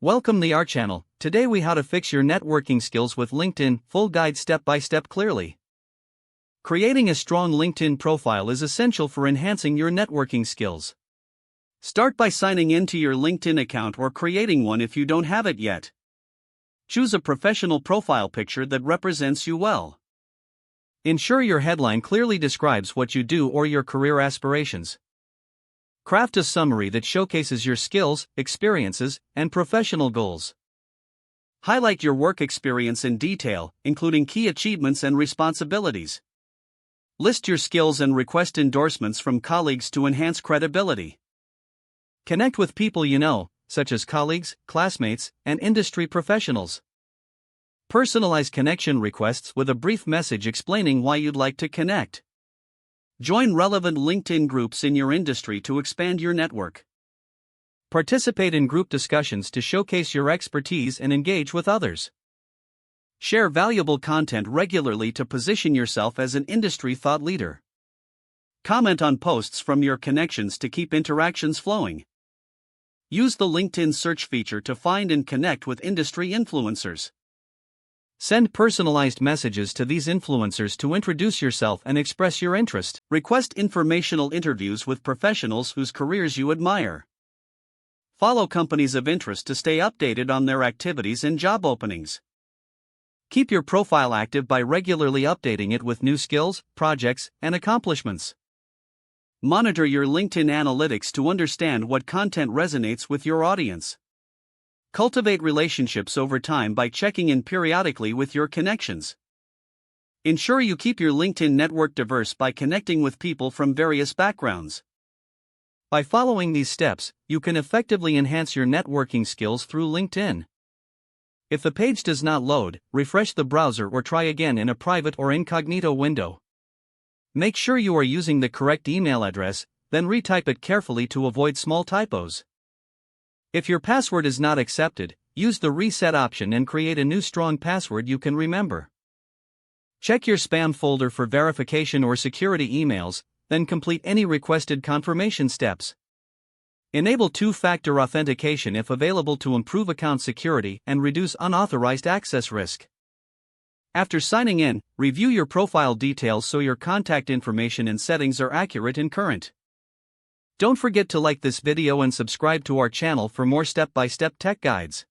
Welcome to our channel. Today we how to fix your networking skills with LinkedIn, full guide step by step clearly. Creating a strong LinkedIn profile is essential for enhancing your networking skills. Start by signing into your LinkedIn account or creating one if you don't have it yet. Choose a professional profile picture that represents you well. Ensure your headline clearly describes what you do or your career aspirations. Craft a summary that showcases your skills, experiences, and professional goals. Highlight your work experience in detail, including key achievements and responsibilities. List your skills and request endorsements from colleagues to enhance credibility. Connect with people you know, such as colleagues, classmates, and industry professionals. Personalize connection requests with a brief message explaining why you'd like to connect. Join relevant LinkedIn groups in your industry to expand your network. Participate in group discussions to showcase your expertise and engage with others. Share valuable content regularly to position yourself as an industry thought leader. Comment on posts from your connections to keep interactions flowing. Use the LinkedIn search feature to find and connect with industry influencers. Send personalized messages to these influencers to introduce yourself and express your interest. Request informational interviews with professionals whose careers you admire. Follow companies of interest to stay updated on their activities and job openings. Keep your profile active by regularly updating it with new skills, projects, and accomplishments. Monitor your LinkedIn analytics to understand what content resonates with your audience. Cultivate relationships over time by checking in periodically with your connections. Ensure you keep your LinkedIn network diverse by connecting with people from various backgrounds. By following these steps, you can effectively enhance your networking skills through LinkedIn. If the page does not load, refresh the browser or try again in a private or incognito window. Make sure you are using the correct email address, then retype it carefully to avoid small typos. If your password is not accepted, use the reset option and create a new strong password you can remember. Check your spam folder for verification or security emails, then complete any requested confirmation steps. Enable two-factor authentication if available to improve account security and reduce unauthorized access risk. After signing in, review your profile details so your contact information and settings are accurate and current. Don't forget to like this video and subscribe to our channel for more step-by-step tech guides.